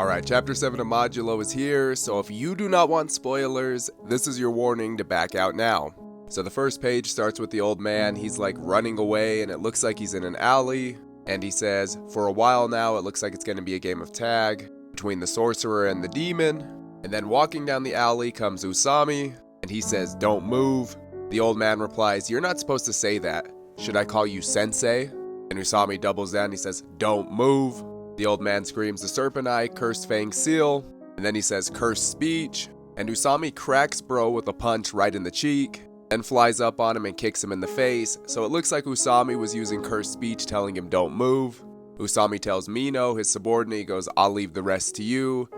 Alright, Chapter 7 of Modulo is here, so if you do not want spoilers, this is your warning to back out now. So the first page starts with the old man. He's like running away and it looks like he's in an alley, and he says, for a while now it looks like it's going to be a game of tag between the sorcerer and the demon. And then walking down the alley comes Usami, and he says, don't move. The old man replies, you're not supposed to say that. Should I call you sensei? And Usami doubles down, he says, don't move. The old man screams, the serpent eye, cursed fang seal, and then he says, cursed speech, and Usami cracks bro with a punch right in the cheek, then flies up on him and kicks him in the face. So it looks like Usami was using cursed speech telling him don't move. Usami tells Mino, his subordinate, he goes, I'll leave the rest to you.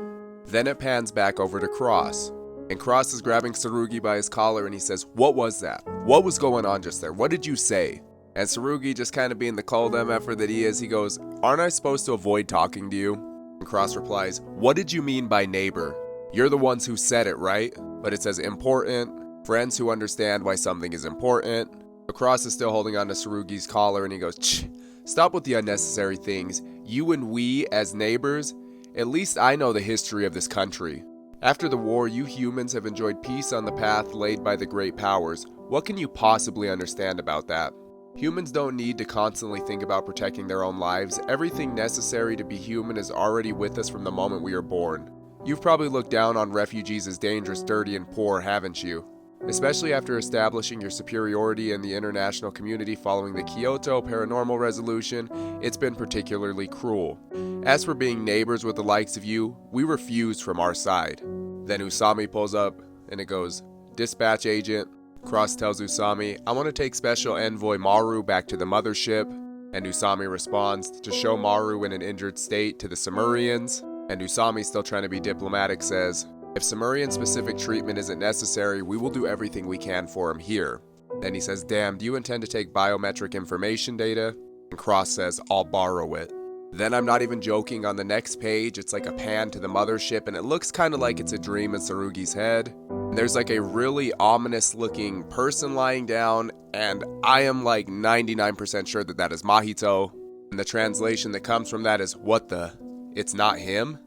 Then it pans back over to Cross, and Cross is grabbing Tsurugi by his collar and he says, what was that? What was going on just there? What did you say? And Tsurugi, just kind of being the cold effort that he is, he goes, aren't I supposed to avoid talking to you? And Cross replies, what did you mean by neighbor? You're the ones who said it, right? But it says important, friends who understand why something is important. But Cross is still holding on to Tsurugi's collar and he goes, stop with the unnecessary things. You and we, as neighbors, at least I know the history of this country. After the war, you humans have enjoyed peace on the path laid by the great powers. What can you possibly understand about that? Humans don't need to constantly think about protecting their own lives. Everything necessary to be human is already with us from the moment we are born. You've probably looked down on refugees as dangerous, dirty, and poor, haven't you? Especially after establishing your superiority in the international community following the Kyoto Paranormal Resolution, it's been particularly cruel. As for being neighbors with the likes of you, we refuse from our side. Then Usami pulls up and it goes, dispatch agent. Cross tells Usami, I want to take Special Envoy Maru back to the mothership, and Usami responds, to show Maru in an injured state to the Sumerians, and Usami, still trying to be diplomatic, says, if Sumerian-specific treatment isn't necessary, we will do everything we can for him here. Then he says, damn, do you intend to take biometric information data? And Cross says, I'll borrow it. Then I'm not even joking, on the next page, it's like a pan to the mothership, and it looks kind of like it's a dream in Tsurugi's head. There's like a really ominous looking person lying down, and I am like 99% sure that that is Mahito. And the translation that comes from that is, what the? It's not him?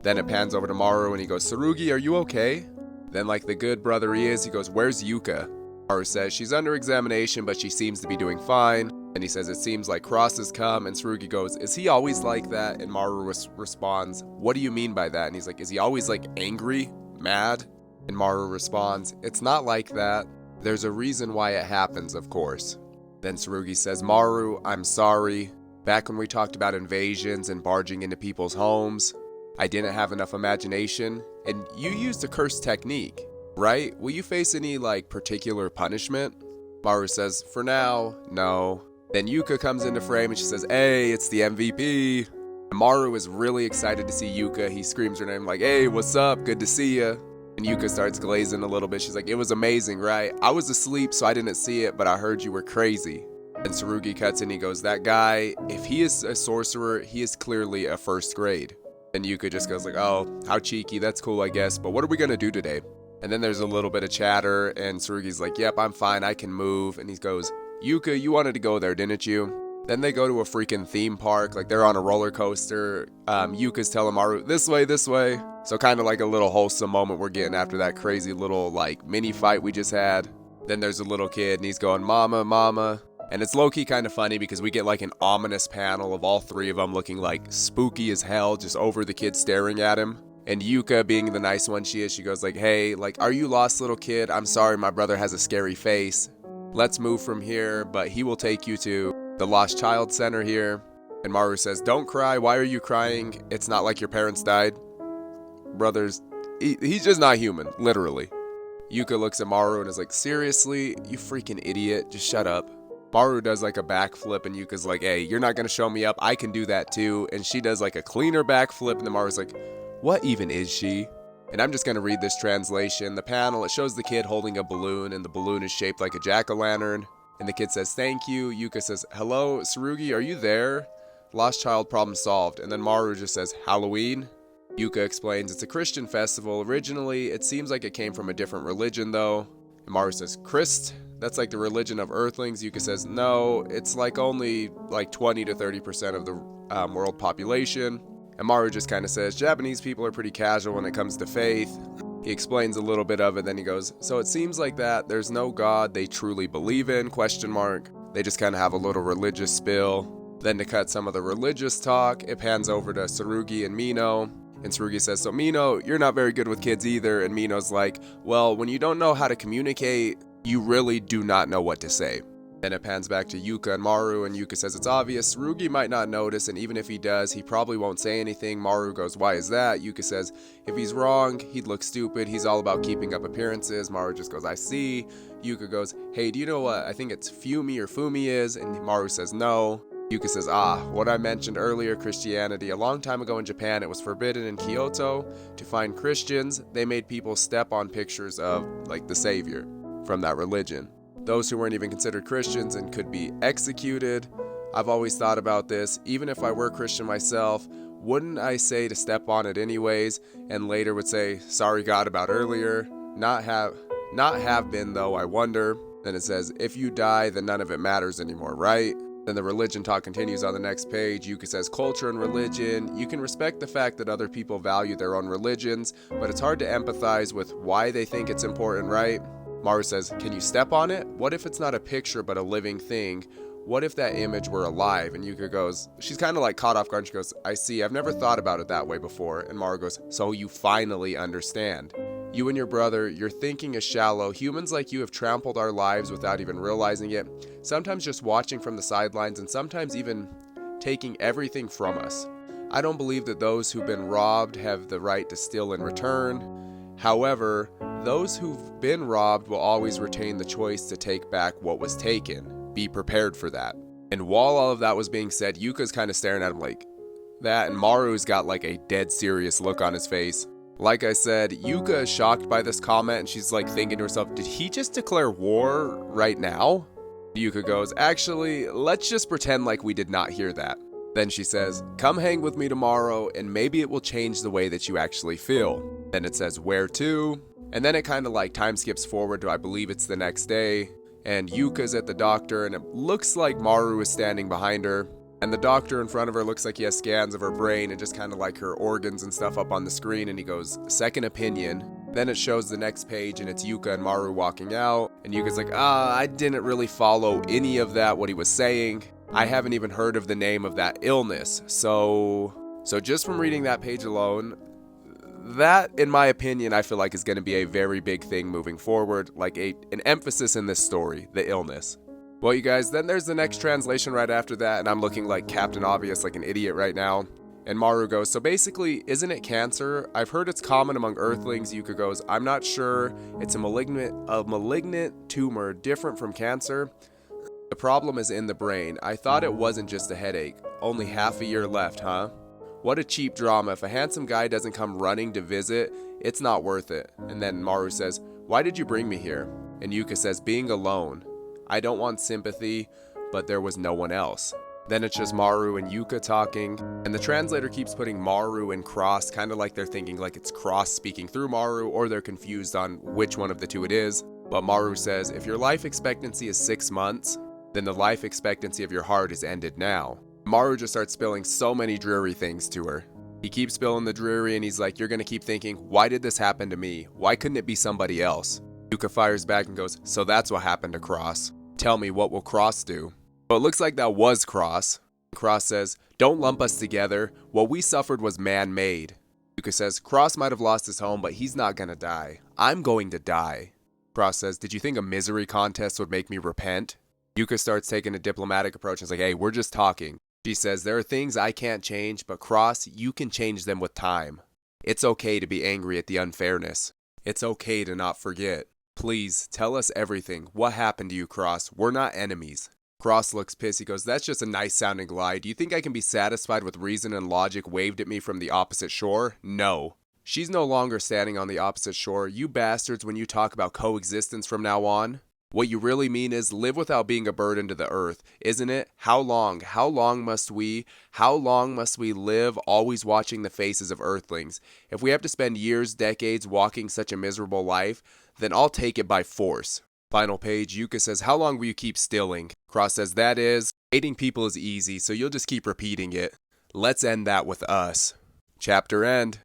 Then it pans over to Maru and he goes, Tsurugi, are you okay? Then like the good brother he is, he goes, where's Yuka? Maru says, she's under examination, but she seems to be doing fine. And he says, it seems like Cross has come, and Tsurugi goes, is he always like that? And Maru responds, what do you mean by that? And he's like, is he always like angry? Mad? And Maru responds, it's not like that. There's a reason why it happens, of course. Then Tsurugi says, Maru, I'm sorry. Back when we talked about invasions and barging into people's homes, I didn't have enough imagination, and you used a cursed technique, right? Will you face any, like, particular punishment? Maru says, for now, no. Then Yuka comes into frame and she says, hey, it's the MVP. And Maru is really excited to see Yuka. He screams her name like, hey, what's up? Good to see ya. And Yuka starts glazing a little bit. She's like, it was amazing, right? I was asleep, so I didn't see it, but I heard you were crazy. And Tsurugi cuts in, he goes, that guy, if he is a sorcerer, he is clearly a first grade. And Yuka just goes like, oh, how cheeky, that's cool, I guess, but what are we gonna do today? And then there's a little bit of chatter, and Tsurugi's like, yep, I'm fine, I can move. And he goes, Yuka, you wanted to go there, didn't you? Then they go to a freaking theme park, like they're on a roller coaster. Yuka's telling Maru, this way, this way. So kind of like a little wholesome moment we're getting after that crazy little like mini fight we just had. Then there's a little kid and he's going, mama, mama. And it's low-key kind of funny because we get like an ominous panel of all three of them looking like spooky as hell just over the kid staring at him. And Yuka, being the nice one she is, she goes like, hey, like, are you lost, little kid? I'm sorry, my brother has a scary face. Let's move from here, but he will take you to the Lost Child Center here. And Maru says, don't cry, why are you crying? It's not like your parents died. Brothers, he's just not human, literally. Yuka looks at Maru and is like, seriously, you freaking idiot, just shut up. Maru does like a backflip and Yuka's like, hey, you're not gonna show me up, I can do that too. And she does like a cleaner backflip and then Maru's like, what even is she? And I'm just gonna read this translation. The panel, it shows the kid holding a balloon and the balloon is shaped like a jack-o'-lantern. And the kid says, thank you. Yuka says, hello, Tsurugi, are you there? Lost child, problem solved. And then Maru just says, Halloween? Yuka explains, it's a Christian festival. Originally, it seems like it came from a different religion though. And Maru says, Christ? That's like the religion of Earthlings. Yuka says, no, it's like only like 20 to 30% of the world population. And Maru just kind of says, Japanese people are pretty casual when it comes to faith. He explains a little bit of it, then he goes, so it seems like that there's no God they truly believe in, ? They just kind of have a little religious spill. Then to cut some of the religious talk, it pans over to Tsurugi and Mino. And Tsurugi says, so Mino, you're not very good with kids either. And Mino's like, well, when you don't know how to communicate, you really do not know what to say. Then it pans back to Yuka and Maru, and Yuka says it's obvious. Tsurugi might not notice, and even if he does, he probably won't say anything. Maru goes, why is that? Yuka says, if he's wrong, he'd look stupid. He's all about keeping up appearances. Maru just goes, I see. Yuka goes, hey, do you know what I think it's Fumi or Fumi is? And Maru says, no. Yuka says, what I mentioned earlier, Christianity. A long time ago in Japan, it was forbidden in Kyoto to find Christians. They made people step on pictures of, like, the savior from that religion. Those who weren't even considered Christians and could be executed. I've always thought about this. Even if I were Christian myself, wouldn't I say to step on it anyways, and later would say, sorry God about earlier? Not have been though, I wonder. Then it says, if you die, then none of it matters anymore, right? Then the religion talk continues on the next page. Yuka says, culture and religion. You can respect the fact that other people value their own religions, but it's hard to empathize with why they think it's important, right? Maru says, can you step on it? What if it's not a picture but a living thing? What if that image were alive? And Yuka goes, she's kind of like caught off guard. She goes, I see, I've never thought about it that way before. And Maru goes, so you finally understand. You and your brother, your thinking is shallow. Humans like you have trampled our lives without even realizing it. Sometimes just watching from the sidelines, and sometimes even taking everything from us. I don't believe that those who've been robbed have the right to steal in return. However, those who've been robbed will always retain the choice to take back what was taken. Be prepared for that. And while all of that was being said, Yuka's kind of staring at him like that, and Maru's got like a dead serious look on his face. Like I said, Yuka is shocked by this comment, and she's like thinking to herself, did he just declare war right now? Yuka goes, actually, let's just pretend like we did not hear that. Then she says, come hang with me tomorrow, and maybe it will change the way that you actually feel. Then it says, where to? And then it kind of like time skips forward to, I believe it's the next day, and Yuka's at the doctor, and it looks like Maru is standing behind her, and the doctor in front of her looks like he has scans of her brain and just kind of like her organs and stuff up on the screen, and he goes, second opinion. Then it shows the next page, and it's Yuka and Maru walking out, and Yuka's like, I didn't really follow any of that, what he was saying. I haven't even heard of the name of that illness. So just from reading that page alone, that, in my opinion, I feel like is going to be a very big thing moving forward, like an emphasis in this story, the illness. Well, you guys, then there's the next translation right after that, and I'm looking like Captain Obvious, like an idiot right now. And Maru goes, so basically, isn't it cancer? I've heard it's common among Earthlings. Yuka goes, I'm not sure. It's a malignant tumor, different from cancer. The problem is in the brain. I thought it wasn't just a headache. Only half a year left, huh? What a cheap drama. If a handsome guy doesn't come running to visit, it's not worth it. And then Maru says, why did you bring me here? And Yuka says, being alone. I don't want sympathy, but there was no one else. Then it's just Maru and Yuka talking, and the translator keeps putting Maru and Cross, kind of like they're thinking like it's Cross speaking through Maru, or they're confused on which one of the two it is. But Maru says, if your life expectancy is 6 months, then the life expectancy of your heart is ended now. Maru just starts spilling so many dreary things to her. He keeps spilling the dreary, and he's like, you're gonna keep thinking, why did this happen to me? Why couldn't it be somebody else? Yuka fires back and goes, so that's what happened to Cross. Tell me, what will Cross do? Well, it looks like that was Cross. Cross says, don't lump us together. What we suffered was man-made. Yuka says, Cross might have lost his home, but he's not gonna die. I'm going to die. Cross says, did you think a misery contest would make me repent? Yuka starts taking a diplomatic approach and is like, hey, we're just talking. She says, there are things I can't change, but Cross, you can change them with time. It's okay to be angry at the unfairness. It's okay to not forget. Please, tell us everything. What happened to you, Cross? We're not enemies. Cross looks pissed. He goes, that's just a nice sounding lie. Do you think I can be satisfied with reason and logic waved at me from the opposite shore? No. She's no longer standing on the opposite shore. You bastards, when you talk about coexistence from now on, what you really mean is live without being a burden to the earth, isn't it? How long? How long must we live always watching the faces of Earthlings? If we have to spend years, decades walking such a miserable life, then I'll take it by force. Final page, Yuka says, how long will you keep stilling? Cross says, that is, hating people is easy, so you'll just keep repeating it. Let's end that with us. Chapter end.